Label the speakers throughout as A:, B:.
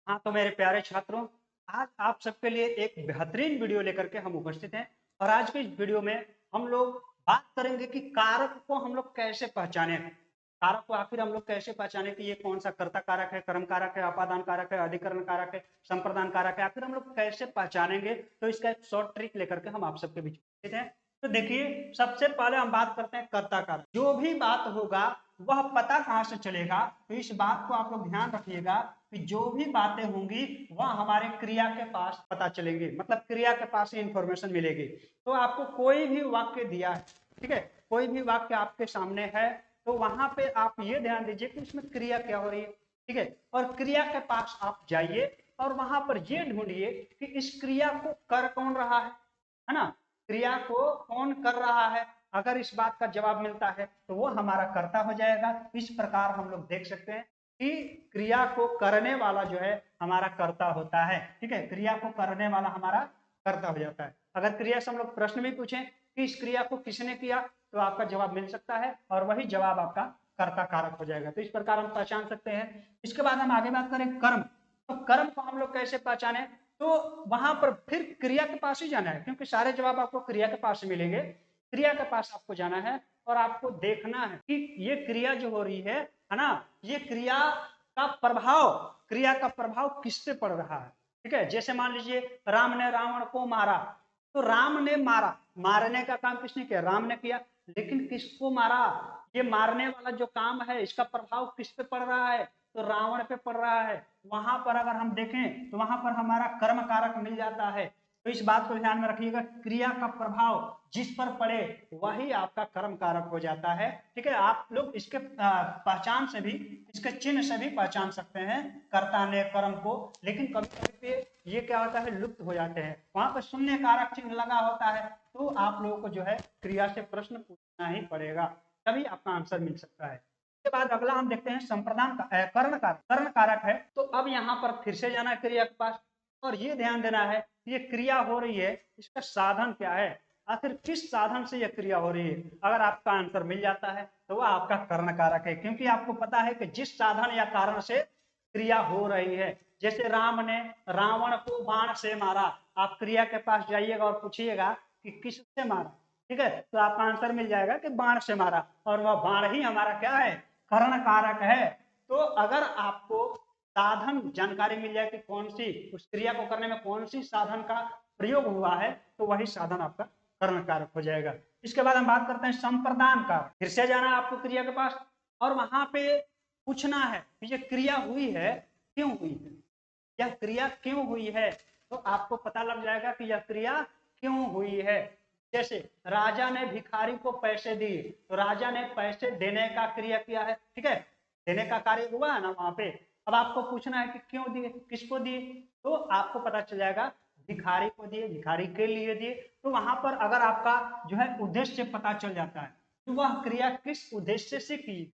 A: हाँ, तो मेरे प्यारे छात्रों, आज आप सबके लिए एक बेहतरीन वीडियो लेकर के हम उपस्थित हैं। और आज के इस वीडियो में हम लोग बात करेंगे कि कारक को हम लोग कैसे पहचाने। कारक को आखिर हम लोग कैसे पहचाने कि ये कौन सा कर्ता कारक है, कर्म कारक है, अपादान कारक है, अधिकरण कारक है, संप्रदान कारक है, आखिर हम लोग कैसे पहचानेंगे। तो इसका एक शॉर्ट ट्रिक लेकर के हम आप सबके बीच उपस्थित हैं। तो देखिए, सबसे पहले हम बात करते हैं कर्ता कारक। जो भी बात होगा वह पता कहाँ से चलेगा, तो इस बात को आप लोग ध्यान रखिएगा कि जो भी बातें होंगी वह हमारे क्रिया के पास पता चलेंगी, मतलब क्रिया के पास ही इंफॉर्मेशन मिलेगी। तो आपको कोई भी वाक्य दिया है, ठीक है, कोई भी वाक्य आपके सामने है, तो वहां पे आप ये ध्यान दीजिए कि उसमें क्रिया क्या हो रही है, ठीक है। और क्रिया के पास आप जाइए और वहां पर ये ढूंढिए कि इस क्रिया को कर कौन रहा है ना, क्रिया को कौन कर रहा है। अगर इस बात का जवाब मिलता है तो वो हमारा कर्ता हो जाएगा। इस प्रकार हम लोग देख सकते हैं कि क्रिया को करने वाला जो है हमारा कर्ता होता है, ठीक है, क्रिया को करने वाला हमारा कर्ता हो जाता है। अगर क्रिया से हम लोग प्रश्न भी पूछें कि इस क्रिया को किसने किया, तो आपका जवाब मिल सकता है और वही जवाब आपका कर्ता कारक हो जाएगा। तो इस प्रकार हम पहचान सकते हैं। इसके बाद हम आगे बात करें कर्म। तो कर्म को हम लोग कैसे पहचाने, तो वहां पर फिर क्रिया के पास ही जाना है, क्योंकि सारे जवाब आपको क्रिया के पास ही मिलेंगे। क्रिया के पास आपको जाना है और आपको देखना है कि ये क्रिया जो हो रही है ना, ये क्रिया का प्रभाव किस पे पड़ रहा है, ठीक है। जैसे मान लीजिए राम ने रावण को मारा, तो राम ने मारा, मारने का काम किसने किया, राम ने किया। लेकिन किसको मारा, ये मारने वाला जो काम है इसका प्रभाव किस पे पड़ रहा है, तो रावण पे पड़ रहा है। वहां पर अगर हम देखें तो वहां पर हमारा कर्म कारक मिल जाता है। तो इस बात को ध्यान में रखिएगा, क्रिया का प्रभाव जिस पर पड़े वही आपका कर्म कारक हो जाता है, ठीक है। आप लोग इसके पहचान से भी, इसके चिन्ह से भी पहचान सकते हैं कर्ता ने कर्म को। लेकिन कभी कभी पे ये क्या होता है, लुप्त हो जाते हैं, वहां पर शून्य कारक चिन्ह लगा होता है। तो आप लोगों को जो है क्रिया से प्रश्न पूछना ही पड़ेगा, तभी आपका आंसर मिल सकता है। इसके बाद अगला हम देखते हैं संप्रदान का कर्ण कारक। कर्ण कारक है तो अब यहाँ पर फिर से जाना है क्रिया के पास, और ये ध्यान देना है ये क्रिया हो रही है, इसका साधन क्या है, आखिर किस साधन से यह क्रिया हो रही है। अगर आपका आंसर मिल जाता है तो वह आपका कर्ण कारक है, क्योंकि आपको पता है कि जिस साधन या कारण से क्रिया हो रही है। जैसे राम ने रावण को बाण से मारा, आप क्रिया के पास जाइएगा और पूछिएगा कि किससे मारा, ठीक है, तो आपका आंसर मिल जाएगा कि बाण से मारा, और वह बाण ही हमारा क्या है, कर्ण कारक है। तो अगर आपको साधन जानकारी मिल जाए कि कौन सी, उस क्रिया को करने में कौन सी साधन का प्रयोग हुआ है, तो वही साधन आपका कर्ण कारक हो जाएगा। इसके बाद हम बात करते हैं संप्रदान कारक। फिर से जाना आपको क्रिया के पास और वहां पे पूछना है कि ये क्रिया हुई है, क्यों हुई है, यह क्रिया क्यों हुई है। तो आपको पता लग जाएगा कि यह क्रिया क्यों हुई है। जैसे राजा ने भिखारी को पैसे दिए, तो राजा ने पैसे देने का क्रिया किया है, ठीक है, देने का कार्य हुआ है ना वहां पे। अब आपको पूछना है कि क्यों दिए, किसको दिए, तो आपको पता चल जाएगा भिखारी को दिए, भिखारी के लिए दिए। तो वहां पर अगर आपका जो है उद्देश्य पता चल जाता है तो वह क्रिया किस उद्देश्य से की,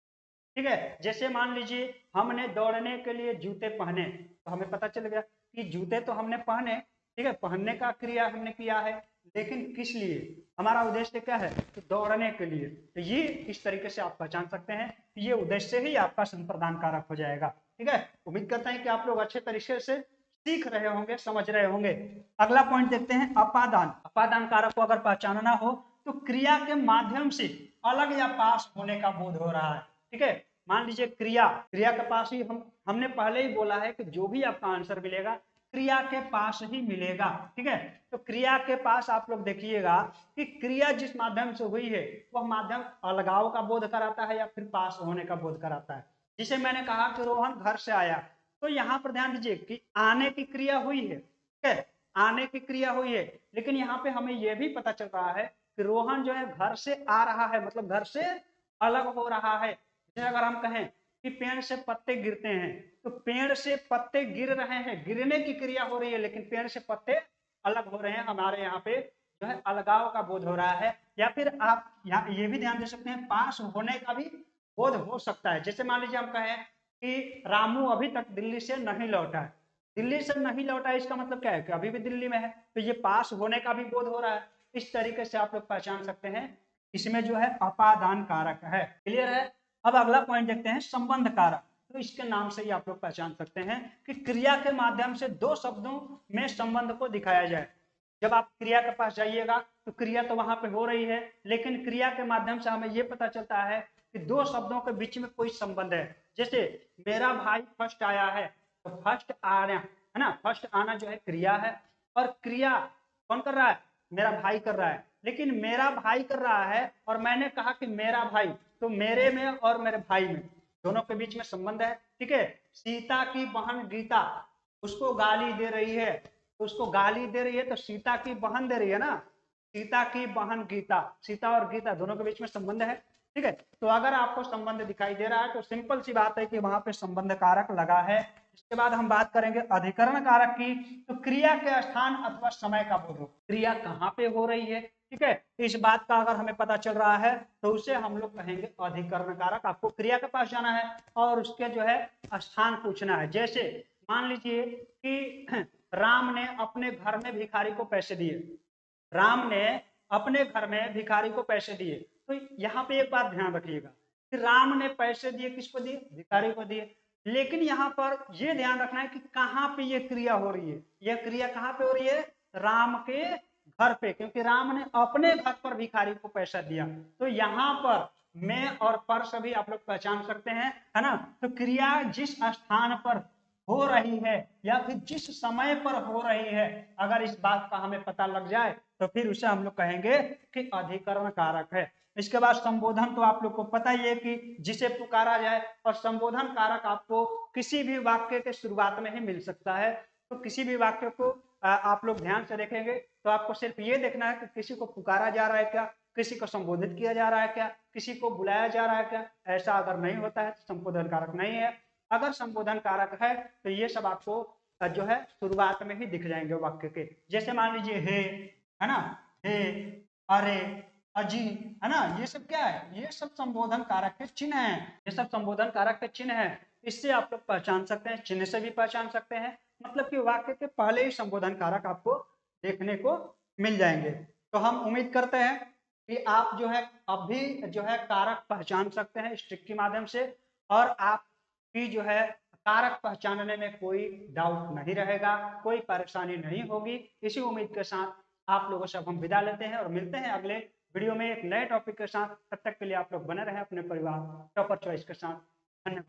A: ठीक है। जैसे मान लीजिए हमने दौड़ने के लिए जूते पहने, तो हमें पता चल गया कि जूते तो हमने पहने, ठीक है, पहनने का क्रिया हमने किया है, लेकिन किस लिए, हमारा उद्देश्य क्या है, तो दौड़ने के लिए। तो ये इस तरीके से आप पहचान सकते हैं कि ये उद्देश्य ही आपका संप्रदान कारक हो जाएगा, ठीक है। उम्मीद करता है कि आप लोग अच्छे तरीके से सीख रहे होंगे, समझ रहे होंगे। अगला पॉइंट देखते हैं अपादान। अपादान कारक को अगर पहचानना हो तो क्रिया के माध्यम से अलग या पास होने का बोध हो रहा है, ठीक है। मान लीजिए क्रिया, क्रिया के पास ही हमने पहले ही बोला है कि जो भी आपका आंसर मिलेगा क्रिया के पास ही मिलेगा, ठीक है। तो क्रिया के पास आप लोग देखिएगा कि क्रिया जिस माध्यम से हुई है वह माध्यम अलगाव का बोध कराता है या फिर पास होने का बोध कराता है। जिसे मैंने कहा कि रोहन घर से आया, तो यहाँ पर ध्यान दीजिए कि आने की क्रिया हुई है, ठीक है, आने की क्रिया हुई है, लेकिन यहाँ पे हमें यह भी पता चल रहा है कि रोहन जो है घर से आ रहा है, मतलब घर से अलग हो रहा है। जैसे अगर हम कहें कि पेड़ से पत्ते गिरते हैं, तो पेड़ से पत्ते गिर रहे हैं, गिरने की क्रिया हो रही है, लेकिन पेड़ से पत्ते अलग हो रहे हैं, हमारे यहाँ पे जो है अलगाव का बोध हो रहा है। या फिर आप यहाँ ये भी ध्यान दे सकते हैं पास होने का भी बोध हो सकता है। जैसे मान लीजिए हम कहें कि रामू अभी तक दिल्ली से नहीं लौटा है, दिल्ली से नहीं लौटा है इसका मतलब क्या है कि अभी भी दिल्ली में है, तो ये पास होने का भी बोध हो रहा है। इस तरीके से आप लोग पहचान सकते हैं, इसमें जो है अपादान कारक है। क्लियर है। अब अगला पॉइंट देखते हैं संबंध कारक। तो इसके नाम से ही आप लोग पहचान सकते हैं कि क्रिया के माध्यम से दो शब्दों में संबंध को दिखाया जाए। जब आप क्रिया के पास जाइएगा तो क्रिया तो वहां पे हो रही है, लेकिन क्रिया के माध्यम से हमें यह पता चलता है कि दो शब्दों के बीच में कोई संबंध है। जैसे मेरा भाई फर्स्ट आया है, तो फर्स्ट आना है ना, फर्स्ट आना जो है क्रिया है, और क्रिया कौन कर रहा है? मेरा भाई कर रहा है। लेकिन मेरा भाई कर रहा है और मैंने कहा कि मेरा भाई, तो मेरे में और मेरे भाई में दोनों के बीच में संबंध है। ठीक है, सीता की बहन गीता उसको गाली दे रही है, तो उसको गाली दे रही है तो सीता की बहन दे रही है ना, सीता की बहन गीता, सीता और गीता दोनों के बीच में संबंध है। ठीक है, तो अगर आपको संबंध दिखाई दे रहा है तो सिंपल सी बात है कि वहां पे संबंध कारक लगा है। इसके बाद हम बात करेंगे अधिकरण कारक की। तो क्रिया के स्थान अथवा समय का बोधो, क्रिया कहाँ पे हो रही है, ठीक है, इस बात का अगर हमें पता चल रहा है तो उसे हम लोग कहेंगे अधिकरण कारक। आपको क्रिया के पास जाना है और उसके जो है स्थान पूछना है। जैसे मान लीजिए कि राम ने अपने घर में भिखारी को पैसे दिए, राम ने अपने घर में भिखारी को पैसे दिए। तो यहाँ पे एक बात ध्यान रखिएगा कि राम ने पैसे दिए किसको दिए? भिखारी को दिए। लेकिन यहाँ पर यह ध्यान रखना है कि कहाँ पे ये क्रिया हो रही है। यह क्रिया कहाँ पे हो रही है? राम के घर पे, क्योंकि राम ने अपने घर पर भिखारी को पैसा दिया। तो यहाँ पर मैं और पर सभी आप लोग पहचान सकते हैं, है ना। तो क्रिया जिस स्थान पर हो रही है या फिर जिस समय पर हो रही है, अगर इस बात का हमें पता लग जाए तो फिर उसे हम लोग कहेंगे कि अधिकरण कारक है। इसके बाद संबोधन तो आप लोग को पता ही है कि जिसे पुकारा जाए, और संबोधन कारक आपको किसी भी वाक्य के शुरुआत में ही मिल सकता है। तो किसी भी वाक्य को आप लोग ध्यान से देखेंगे तो आपको सिर्फ ये देखना है कि किसी को पुकारा जा रहा है क्या, किसी को संबोधित किया जा रहा है क्या, किसी को बुलाया जा रहा है क्या। ऐसा अगर नहीं होता है तो संबोधन कारक नहीं है। अगर संबोधन कारक है तो ये सब आपको जो है शुरुआत में ही दिख जाएंगे वाक्य के। जैसे मान लीजिए हे, है ना, हे, अरे, अजी, है ना, ये सब क्या है? ये सब संबोधन कारक के चिन्ह हैं। ये सब संबोधन कारक के चिन्ह हैं। इससे आप लोग पहचान सकते हैं, चिन्ह से भी पहचान सकते हैं। मतलब कि वाक्य के पहले ही संबोधन कारक आपको देखने को मिल जाएंगे। तो हम उम्मीद करते हैं कि आप जो है अब भी जो है कारक पहचान सकते हैं इस ट्रिक के माध्यम से, और आपकी जो है कारक पहचानने में कोई डाउट नहीं रहेगा, कोई परेशानी नहीं होगी। इसी उम्मीद के साथ आप लोगों से अब हम विदा लेते हैं और मिलते हैं अगले वीडियो में एक नए टॉपिक के साथ। तब तक के लिए आप लोग बने रहें अपने परिवार टॉपर चॉइस के साथ। धन्यवाद।